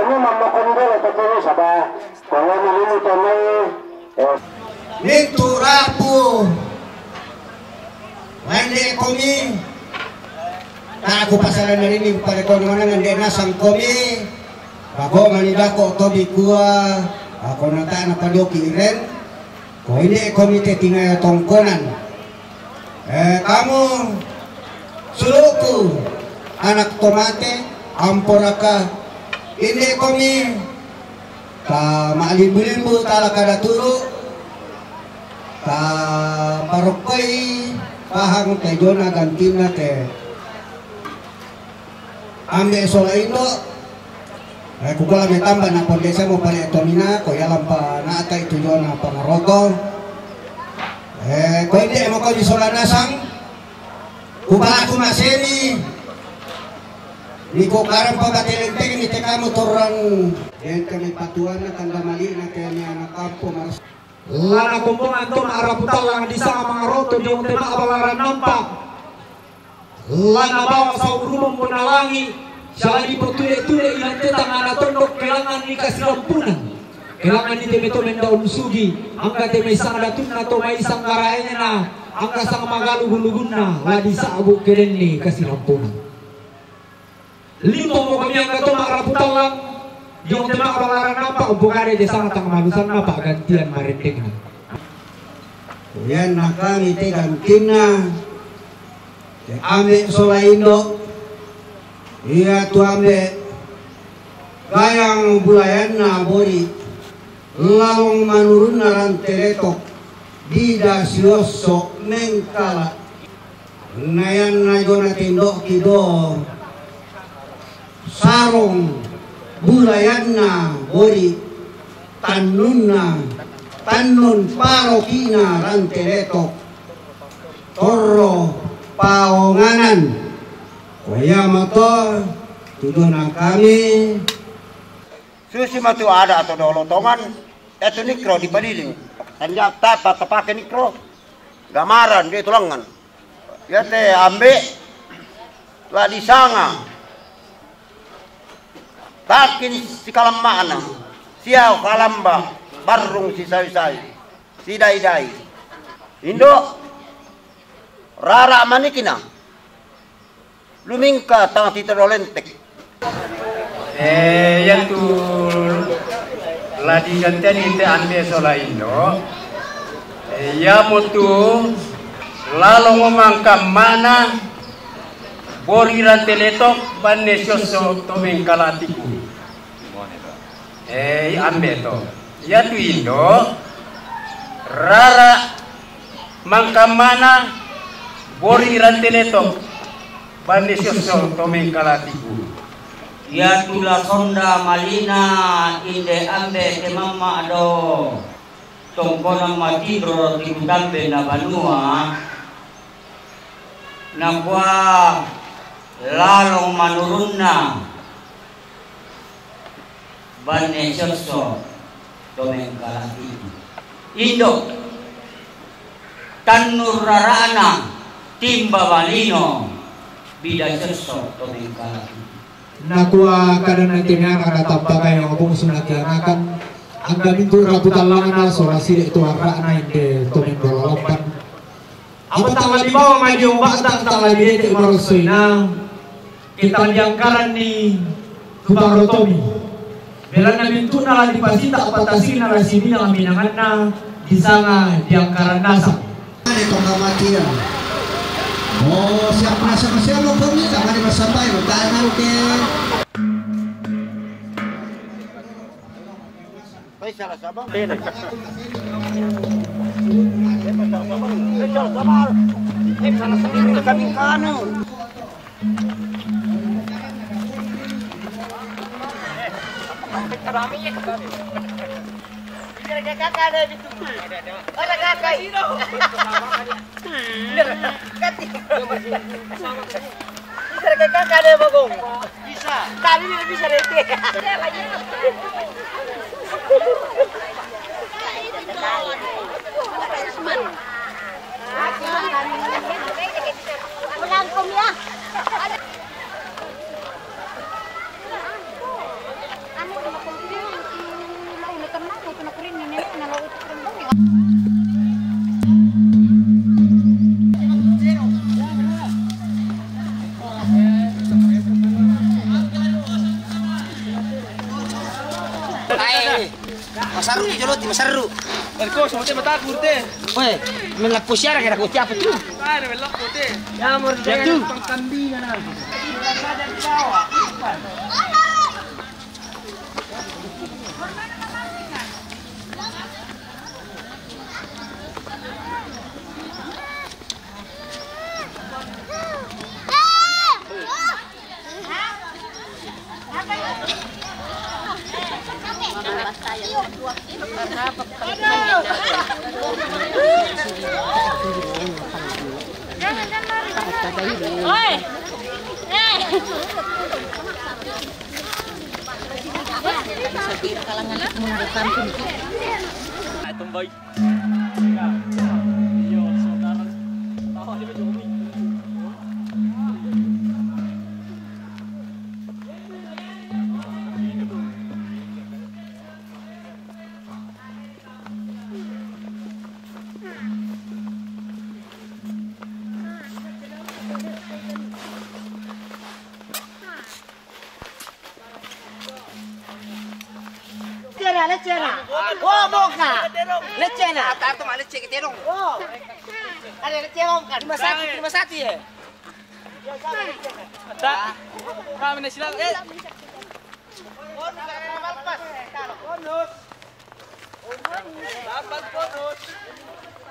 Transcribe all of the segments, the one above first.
Ini mamakondol atau kini sabah. Kalau ini tomai. Itu rapu. Wende komi. Aku pasaran dari ini pada kau mana ngande nasang komi. Bago manidako tobi kuah. Ako nata na padoki ren. Ko ini komite tingaya tongkonan. Kamu suluku anak tomate amporaka ini komi ta malimbu tala kada turu ta parokoy pahang te jona gantina te ambe solaino kukula may tamba na pondesa mo pala ito mina ko yalam pa naata ito yun na pangaroto ko hindi mo ko di solanasang kubala ko masemi ni ko karang pagatiligtig ni teka mo turang yan kami patuan na tanda mali na kaya niya nakampo maras lana kumbungan to maaraputal lang di sa mga roto di yung tema abalaran nampak lana bawa sa urumong punalangi siya di putule-tule ilang tetang anatondok kailangan ni kasilampunan kailangan ni temeto mendaun sugi angka teme isang datun na to may isang karaenya na angka sang magalugun-lugun na ladi sa abu keren ni kasilampunan limo mo kami angka to makaraputal lang yung tema abalaran nampak umpukare di sang atang malusan na gantian marindig na yan na kami te gantina ame solaindo iya tuambe gayang bulayan na bori lalong manurun na ranteretok dida sioso mengkala nayan na jona tindok kido sarong bulayan na bori tanun parokina ranteretok toro paonganan kaya motor tujuan kami Susi matu ada atau dolotongan itu nikro di padiling hanya tata pakai nikro gamaran dia tulangan ya teh ambe lah di sanga takin si kalamana siau kalamba barung si sai si dai indo rara manikina lumingka tang titerolentek yan tu ladi gantian inte ande solaindo ya mutu lalu ngomangkam mana boriran teletok banne soso tomeng kalatiku ambe to ya tu indo rara mangkam mana boriran teletok bande soso tomeng kalatiku ya tula sonda malina inde ambe ke mama ado tongkona matidro di kutambe na banua na kwa lalong manurunna bande soso tomeng kalatiku indo tanur rarana timba balino bida soso tomeng kalatiku nakuha ka na natin nga nakatapagay ang abong sunakianakan ang gamin to raputalangan na sorasili ito haraan na hindi tuming dalalampan apa tanggal libaw may yung batang tanggal binete imarusoy na kita diangkaran ni Tubarotomi belan na bintu na lang dipasita kapatasin na rasimi ng aminangan na disanga diangkaran nasa itong kamatian oh siap nasa masyalo po niya kami masabay magdaanan ke salah sabang salah sendiri kami kanu kakak ada di situ. Ada kakak itu. Bisa kakak ada bagong. Bisa. Tadi dia bisa rete. Melangkum ya. Anu masaru di joloti masaru. Erko sote mata kurte. Weh, melak pusiara kira ku siapa tu? Ah, melak kurte. Ya mur ya tu. Kambing na. Tumbay. Yo, saudara. Tahu dia jomi. Lecena. Oh, boka. Lecena. Tato mah leceh ke terong. Oh. Ada lecena kan? Cuma satu ya. Tak. Kami nak silap. Bonus. Dapat bonus.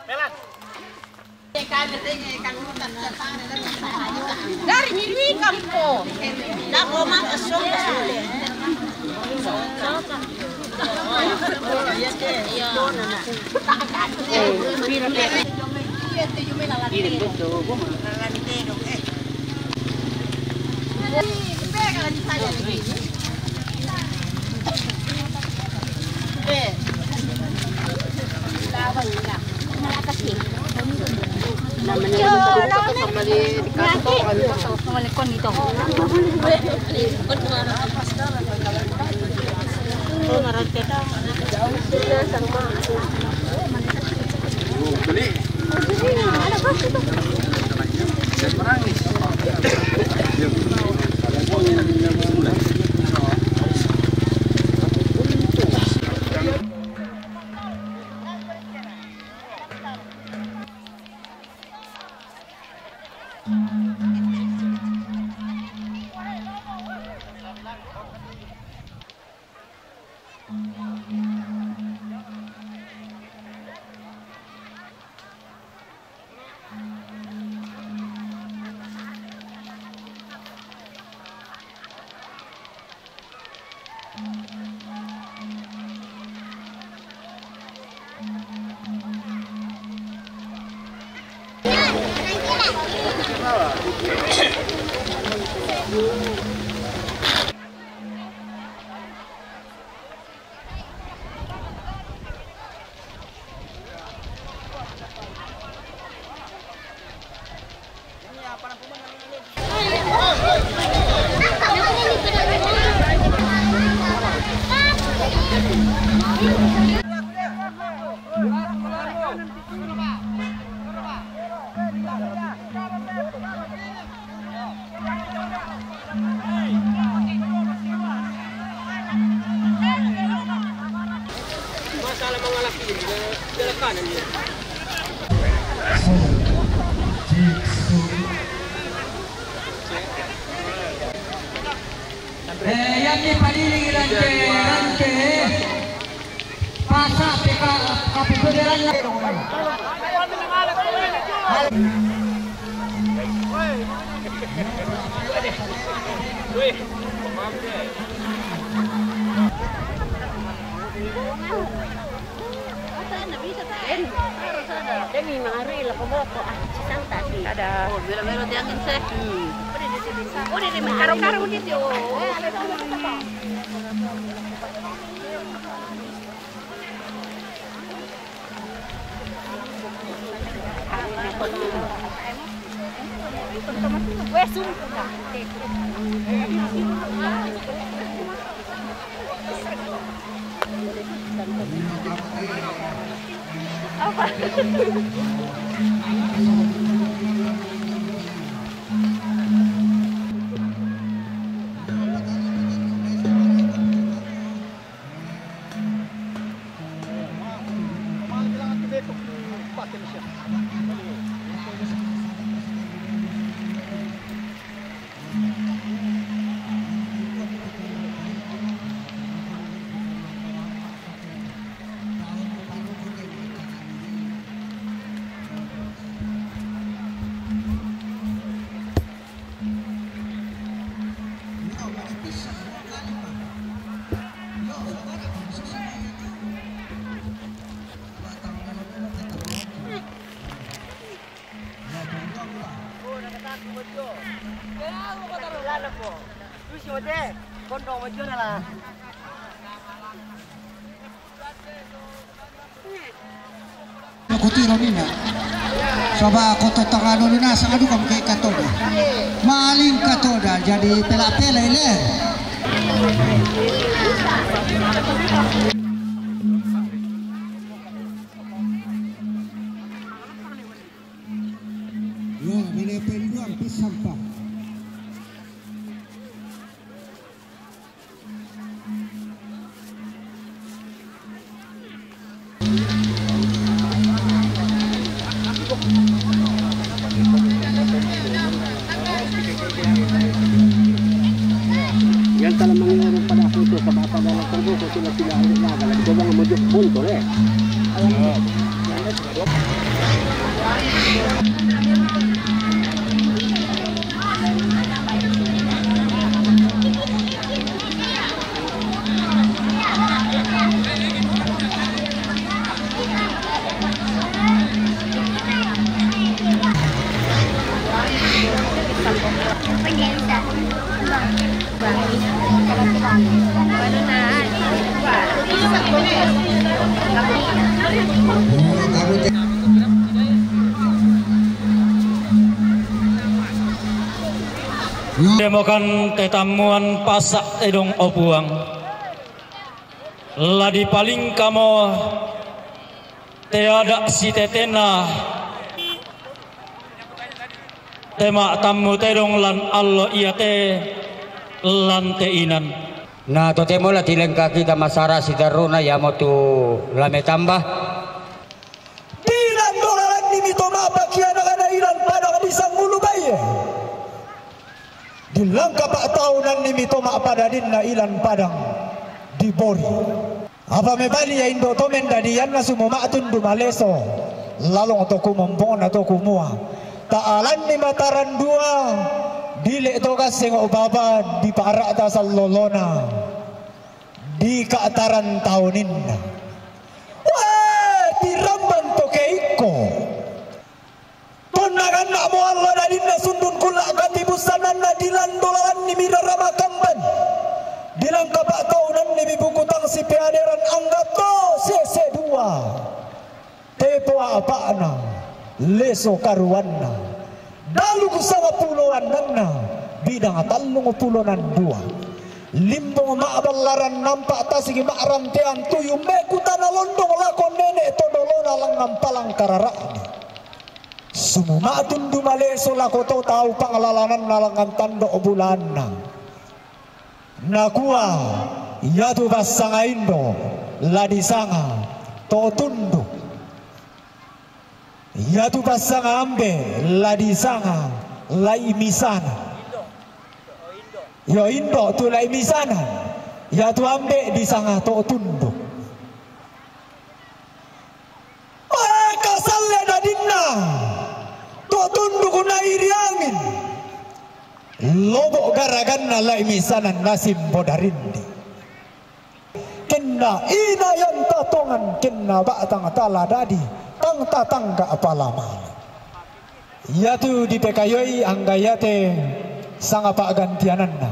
Melan. Dari ini kampo. Nak rumah asong kasule. Masalah mengalaki dia kanan dia. Yang di padiling ranke pasak peka kapuberan Demi mangari lah koboko sisang tadi. Ada. Oh, bila-bila diangin sih. Udah di karo-karo gitu. Apa? Aku tiro nina. Coba aku totong anu nina sang adu kamu kayak katoda. Maling katoda jadi pela-pela ile. Yo, ini penduang pisampah. Yan kalau mangyayari pada puto sa bata na nagtrabuho sila ulit na dahil ito bang majuk punto Demokan tetamuan pasak edong opuang ladi paling kamo teada si tetena tema tamu tedong lan allo iate lan teinan na totemo la tilengka kita masara si daruna ya motu lame tambah Bilang dolan ni mito mapakiana kana ilan pada bisa ngulu baye. Dilangka pak tahunan ni mito mapadadin na ilan padang dibori. Apa mebali ya indo tomen dadian na sumumatun dumaleso. Lalong to kumompon na to kumua. Taalan ni mataran dua. Dile to kasing ubaba di paarata sa lolona. Di kaataran tahunin na. Wah, tiramban to keiko. Tunagan na mo Allah na din na sundun kula katibusanan na dilandolan ni mirarama kamban. Dilang kapataunan ni bibukutang si piaderan anggato CC2. Tepo apa na leso karuan na. Dalu kusanga puluhan na bidang talong puluhan dua. Limbong maabalaran nampak tasigi maarantean tuyong mekutana londong lakon nenek todolona lang nampalang kararaan. Sumumatun dumaleso lako to tau pangalalanan nalangan tando bulan na. Nakuha yatu basanga indo ladisanga to tundo. Yatu basanga ambe ladisanga laimisana. Yo indo tu laimisana. Yatu ambe disanga to tundo. Kasalle na dinna. Tutundu ko na iriangin lobo garagan na laimisanan nasim bodarindi kena ina yang tatongan kena batang tala dadi tang tatangga apalama yatu di pekayoi anggayate sang apa gantianan na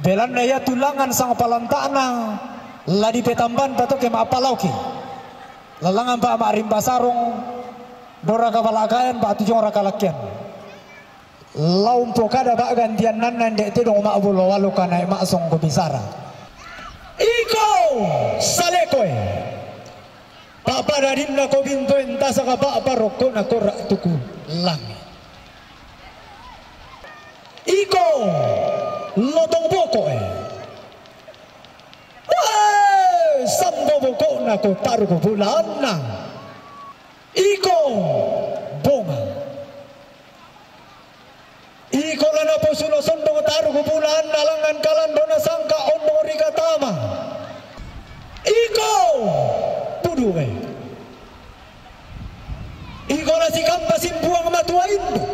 belan na yatu langan sang palantana ladi petamban pato ke maapalauki lalangan pa maarimba sarong dora kapalakayan ba tujong rakalakyan laum pokada ba gantian nan de te dong ma bulo walu kana ma song ko bisara iko salekoy papa darin na ko binto enta sa ka ba paroko na ko tuku lang iko lotong boko sambo boko na ko taru ko bulan na iko bunga iko lana po sunosondong taru kubulan nalangan kalando na sangka ondori katama iko puduwe iko la si kamba simbuang matua indo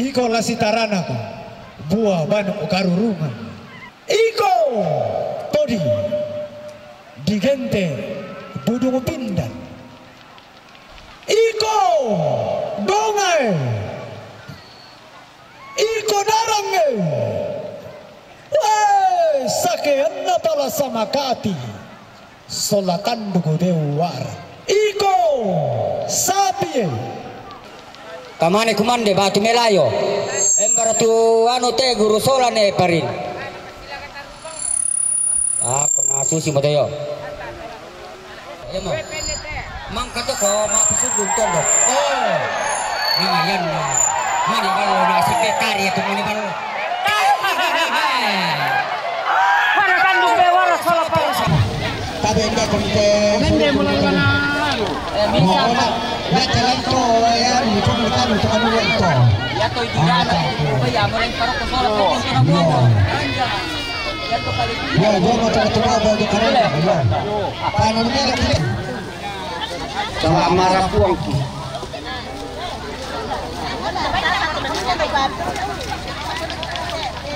iko la si tarana ko buah bano karurungan iko todi digente budung pindan iko dongai Makati Solatan Dugo Dewar Iko Sapi Kamane kumande batu melayo embaratu anu te guru solane parin kena susi mo tayo mo mangkato ko mapusubong tondo ngayon na mani ba na sekretary ito mani ba para kandung bewara sala para tabi enggak komite mende mulai bisa ya jalan to ya itu kita untuk anu itu ya to tidak ada ya mulai para ko sala ko sala mo ya dia mau coba bagi karena ya panon dia lagi sama marah puang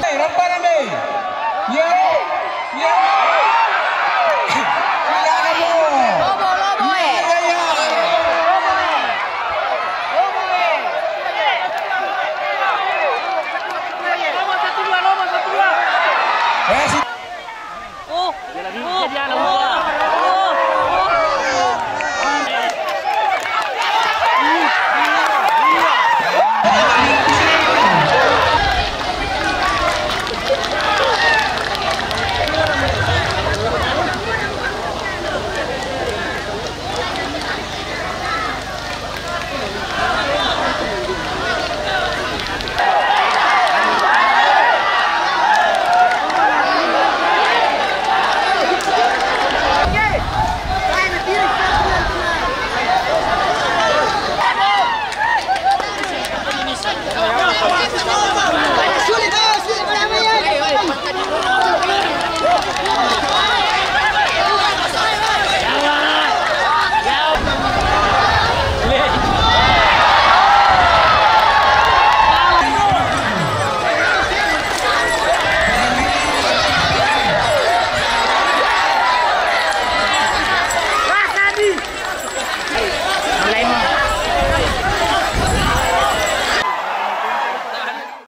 Rampana me. Ya.